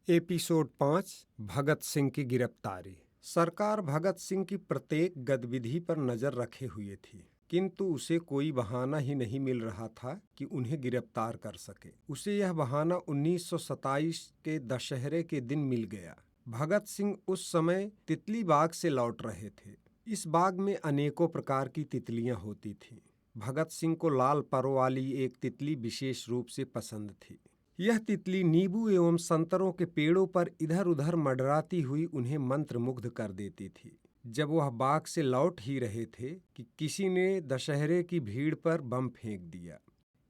Episode 5 Bhagat Singh की गिरफ्तारी। सरकार भगत सिंह की प्रत्येक गतिविधि पर नजर रखे हुए थी, किंतु उसे कोई बहाना ही नहीं मिल रहा था कि उन्हें गिरफ्तार कर सके। उसे यह बहाना 1927 के दशहरे के दिन मिल गया। भगत सिंह उस समय तितली बाग से लौट रहे थे। इस बाग में अनेकों प्रकार की तितलियां होती थीं। भगत सिंह को लाल पर वाली एक तितली विशेष रूप से पसंद थी। यह तितली नींबू एवं संतरों के पेड़ों पर इधर उधर मंडराती हुई उन्हें मंत्रमुग्ध कर देती थी। जब वह बाग से लौट ही रहे थे कि किसी ने दशहरे की भीड़ पर बम फेंक दिया।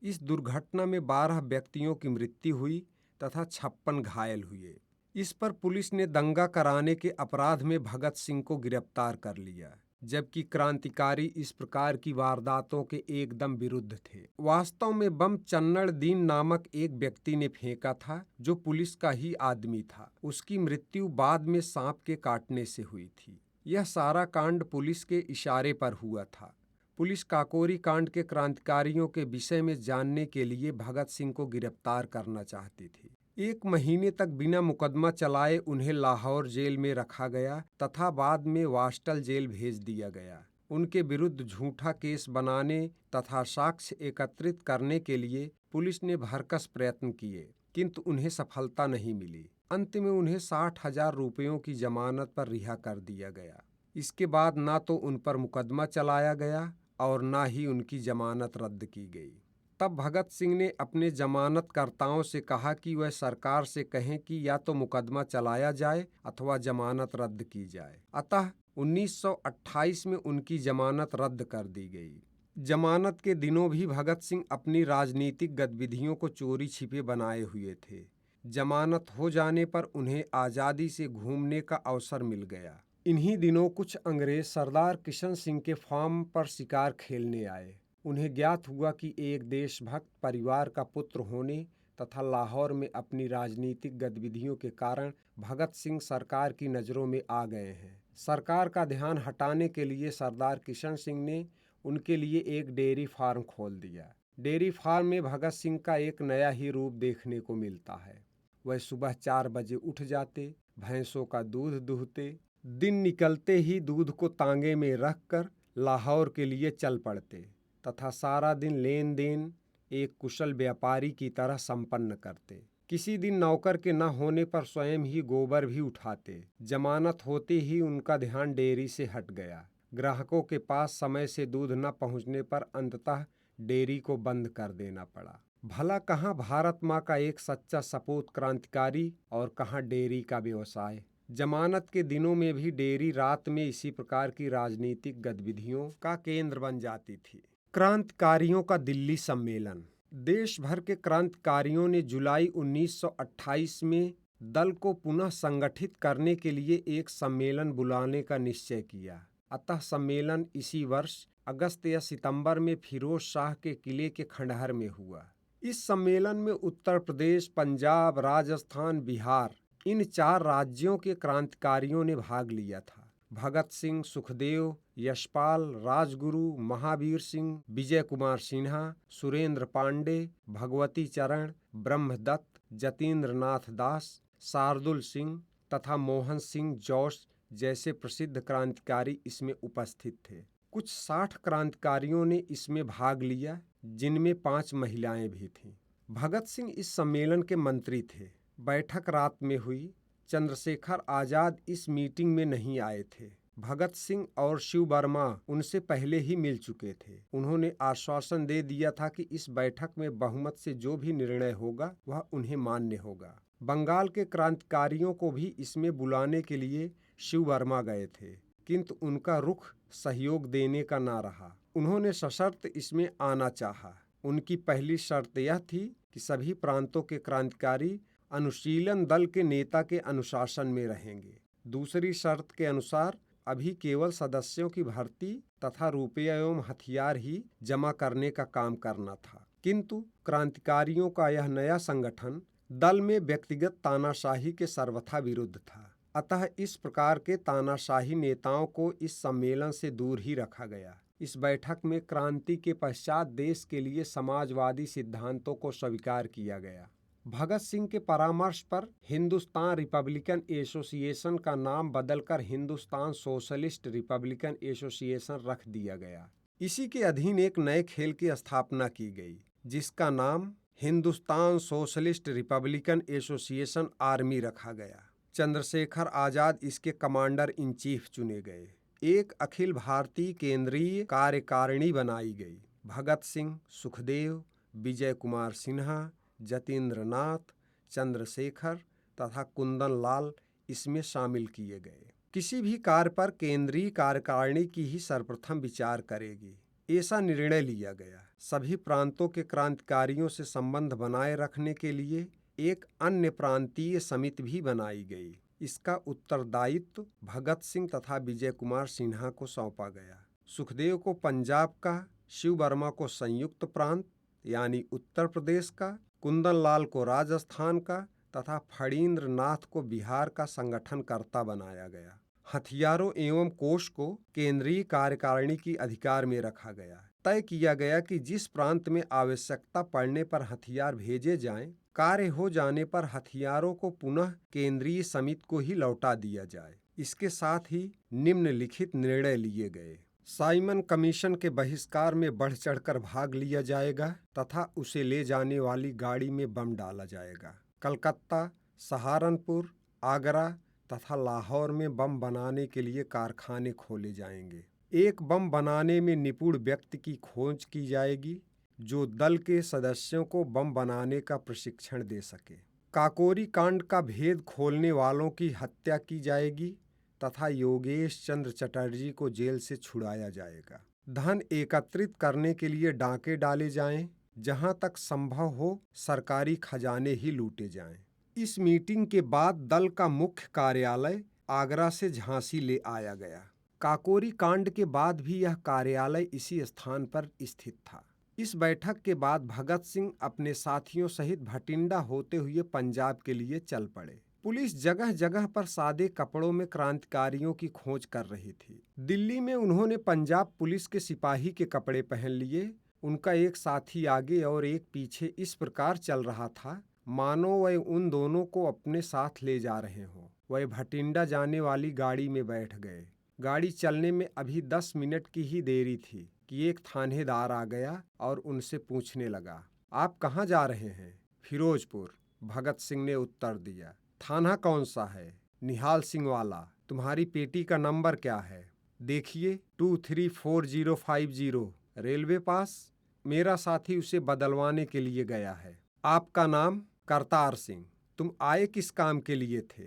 इस दुर्घटना में 12 व्यक्तियों की मृत्यु हुई तथा 56 घायल हुए। इस पर पुलिस ने दंगा कराने के अपराध में भगत सिंह को गिरफ्तार कर लिया, जबकि क्रांतिकारी इस प्रकार की वारदातों के एकदम विरुद्ध थे। वास्तव में बम चन्नड़ दीन नामक एक व्यक्ति ने फेंका था, जो पुलिस का ही आदमी था। उसकी मृत्यु बाद में सांप के काटने से हुई थी। यह सारा कांड पुलिस के इशारे पर हुआ था। पुलिस काकोरी कांड के क्रांतिकारियों के विषय में जानने के लिए भगत सिंह को गिरफ्तार करना चाहती थी। 1 महीने तक बिना मुकदमा चलाए उन्हें लाहौर जेल में रखा गया तथा बाद में वास्टल जेल भेज दिया गया। उनके विरुद्ध झूठा केस बनाने तथा साक्ष्य एकत्रित करने के लिए पुलिस ने भरकस प्रयत्न किए, किंतु उन्हें सफलता नहीं मिली। अंत में उन्हें 60,000 रुपयों की जमानत पर रिहा कर दिया गया। इसके बाद ना तो उन पर मुकदमा चलाया गया और ना ही उनकी जमानत रद्द की गई। तब भगत सिंह ने अपने जमानतकर्ताओं से कहा कि वह सरकार से कहें कि या तो मुकदमा चलाया जाए अथवा जमानत रद्द की जाए। अतः 1928 में उनकी जमानत रद्द कर दी गई। जमानत के दिनों भी भगत सिंह अपनी राजनीतिक गतिविधियों को चोरी छिपे बनाए हुए थे। जमानत हो जाने पर उन्हें आज़ादी से घूमने का अवसर मिल गया। इन्हीं दिनों कुछ अंग्रेज सरदार किशन सिंह के फार्म पर शिकार खेलने आए। उन्हें ज्ञात हुआ कि एक देशभक्त परिवार का पुत्र होने तथा लाहौर में अपनी राजनीतिक गतिविधियों के कारण भगत सिंह सरकार की नज़रों में आ गए हैं। सरकार का ध्यान हटाने के लिए सरदार किशन सिंह ने उनके लिए एक डेयरी फार्म खोल दिया। डेयरी फार्म में भगत सिंह का एक नया ही रूप देखने को मिलता है। वह सुबह 4 बजे उठ जाते, भैंसों का दूध दूहते, दिन निकलते ही दूध को तांगे में रखकर लाहौर के लिए चल पड़ते तथा सारा दिन लेन देन एक कुशल व्यापारी की तरह संपन्न करते। किसी दिन नौकर के न होने पर स्वयं ही गोबर भी उठाते। जमानत होते ही उनका ध्यान डेयरी से हट गया। ग्राहकों के पास समय से दूध न पहुंचने पर अंततः डेयरी को बंद कर देना पड़ा। भला कहाँ भारत माँ का एक सच्चा सपूत क्रांतिकारी और कहाँ डेयरी का व्यवसाय। जमानत के दिनों में भी डेयरी रात में इसी प्रकार की राजनीतिक गतिविधियों का केंद्र बन जाती थी। क्रांतिकारियों का दिल्ली सम्मेलन। देश भर के क्रांतिकारियों ने जुलाई 1928 में दल को पुनः संगठित करने के लिए एक सम्मेलन बुलाने का निश्चय किया। अतः सम्मेलन इसी वर्ष अगस्त या सितंबर में फिरोज शाह के किले के खंडहर में हुआ। इस सम्मेलन में उत्तर प्रदेश, पंजाब, राजस्थान, बिहार इन 4 राज्यों के क्रांतिकारियों ने भाग लिया था। भगत सिंह, सुखदेव, यशपाल, राजगुरु, महावीर सिंह, विजय कुमार सिन्हा, सुरेंद्र पांडे, भगवती चरण, ब्रह्मदत्त, जतीन्द्र नाथ दास, शार्दुल सिंह तथा मोहन सिंह जौस जैसे प्रसिद्ध क्रांतिकारी इसमें उपस्थित थे। कुछ 60 क्रांतिकारियों ने इसमें भाग लिया, जिनमें 5 महिलाएं भी थीं। भगत सिंह इस सम्मेलन के मंत्री थे। बैठक रात में हुई। चंद्रशेखर आजाद इस मीटिंग में नहीं आए थे। भगत सिंह और शिव वर्मा उनसे पहले ही मिल चुके थे। उन्होंने आश्वासन दे दिया था कि इस बैठक में बहुमत से जो भी निर्णय होगा वह उन्हें मान्य होगा। बंगाल के क्रांतिकारियों को भी इसमें बुलाने के लिए शिव वर्मा गए थे, किंतु उनका रुख सहयोग देने का ना रहा। उन्होंने सशर्त इसमें आना चाहा। उनकी पहली शर्त यह थी कि सभी प्रांतों के क्रांतिकारी अनुशीलन दल के नेता के अनुशासन में रहेंगे। दूसरी शर्त के अनुसार अभी केवल सदस्यों की भर्ती तथा रुपया एवं हथियार ही जमा करने का काम करना था। किंतु क्रांतिकारियों का यह नया संगठन दल में व्यक्तिगत तानाशाही के सर्वथा विरुद्ध था। अतः इस प्रकार के तानाशाही नेताओं को इस सम्मेलन से दूर ही रखा गया। इस बैठक में क्रांति के पश्चात देश के लिए समाजवादी सिद्धांतों को स्वीकार किया गया। भगत सिंह के परामर्श पर हिंदुस्तान रिपब्लिकन एसोसिएशन का नाम बदलकर हिंदुस्तान सोशलिस्ट रिपब्लिकन एसोसिएशन रख दिया गया। इसी के अधीन एक नए खेल की स्थापना की गई, जिसका नाम Hindustan socialist Republican association army रखा गया। चंद्रशेखर आजाद इसके कमांडर इन चीफ चुने गए। एक अखिल भारतीय केंद्रीय कार्यकारिणी बनाई गई। भगत सिंह, सुखदेव, विजय कुमार सिन्हा, जतीन्द्र नाथ, चंद्रशेखर तथा कुंदन लाल इसमें शामिल किए गए। किसी भी कार्य पर केंद्रीय कार्यकारिणी की ही सर्वप्रथम विचार करेगी, ऐसा निर्णय लिया गया। सभी प्रांतों के क्रांतिकारियों से संबंध बनाए रखने के लिए एक अन्य प्रांतीय समिति भी बनाई गई। इसका उत्तरदायित्व भगत सिंह तथा विजय कुमार सिन्हा को सौंपा गया। सुखदेव को पंजाब का, शिव वर्मा को संयुक्त प्रांत यानी उत्तर प्रदेश का, कुंदन लाल को राजस्थान का तथा फणींद्र नाथ को बिहार का संगठनकर्ता बनाया गया। हथियारों एवं कोष को केंद्रीय कार्यकारिणी की अधिकार में रखा गया। तय किया गया कि जिस प्रांत में आवश्यकता पड़ने पर हथियार भेजे जाएं, कार्य हो जाने पर हथियारों को पुनः केंद्रीय समिति को ही लौटा दिया जाए। इसके साथ ही निम्नलिखित निर्णय लिए गए। साइमन कमीशन के बहिष्कार में बढ़ चढ़कर भाग लिया जाएगा तथा उसे ले जाने वाली गाड़ी में बम डाला जाएगा। कलकत्ता, सहारनपुर, आगरा तथा लाहौर में बम बनाने के लिए कारखाने खोले जाएंगे। एक बम बनाने में निपुण व्यक्ति की खोज की जाएगी, जो दल के सदस्यों को बम बनाने का प्रशिक्षण दे सके। काकोरी कांड का भेद खोलने वालों की हत्या की जाएगी तथा योगेश चंद्र चटर्जी को जेल से छुड़ाया जाएगा। धन एकत्रित करने के लिए डाके डाले जाएं, जहां तक संभव हो सरकारी खजाने ही लूटे जाएं। इस मीटिंग के बाद दल का मुख्य कार्यालय आगरा से झांसी ले आया गया। काकोरी कांड के बाद भी यह कार्यालय इसी स्थान पर स्थित था। इस बैठक के बाद भगत सिंह अपने साथियों सहित भटिंडा होते हुए पंजाब के लिए चल पड़े। पुलिस जगह जगह पर सादे कपड़ों में क्रांतिकारियों की खोज कर रही थी। दिल्ली में उन्होंने पंजाब पुलिस के सिपाही के कपड़े पहन लिए। उनका एक साथी आगे और एक पीछे इस प्रकार चल रहा था मानो वह उन दोनों को अपने साथ ले जा रहे हों। वह भटिंडा जाने वाली गाड़ी में बैठ गए। गाड़ी चलने में अभी 10 मिनट की ही देरी थी कि एक थानेदार आ गया और उनसे पूछने लगा, आप कहाँ जा रहे हैं? फिरोजपुर, भगत सिंह ने उत्तर दिया। थाना कौन सा है? निहाल सिंह वाला। तुम्हारी पेटी का नंबर क्या है? देखिए 234050। रेलवे पास। मेरा साथी उसे बदलवाने के लिए गया है। आपका नाम? करतार सिंह। तुम आए किस काम के लिए थे?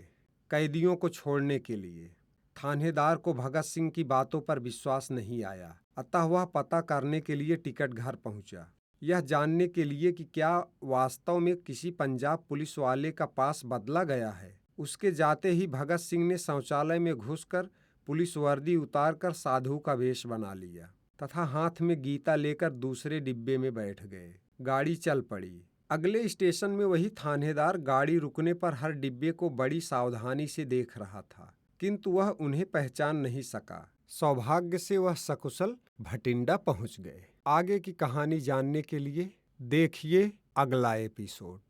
कैदियों को छोड़ने के लिए। थानेदार को भगत सिंह की बातों पर विश्वास नहीं आया, अतः वह पता करने के लिए टिकट घर पहुंचा, यह जानने के लिए कि क्या वास्तव में किसी पंजाब पुलिस वाले का पास बदला गया है। उसके जाते ही भगत सिंह ने शौचालय में घुसकर पुलिस वर्दी उतारकर साधु का वेश बना लिया तथा हाथ में गीता लेकर दूसरे डिब्बे में बैठ गए। गाड़ी चल पड़ी। अगले स्टेशन में वही थानेदार गाड़ी रुकने पर हर डिब्बे को बड़ी सावधानी से देख रहा था, किंतु वह उन्हें पहचान नहीं सका। सौभाग्य से वह सकुशल भटिंडा पहुंच गए। आगे की कहानी जानने के लिए देखिए अगला एपिसोड।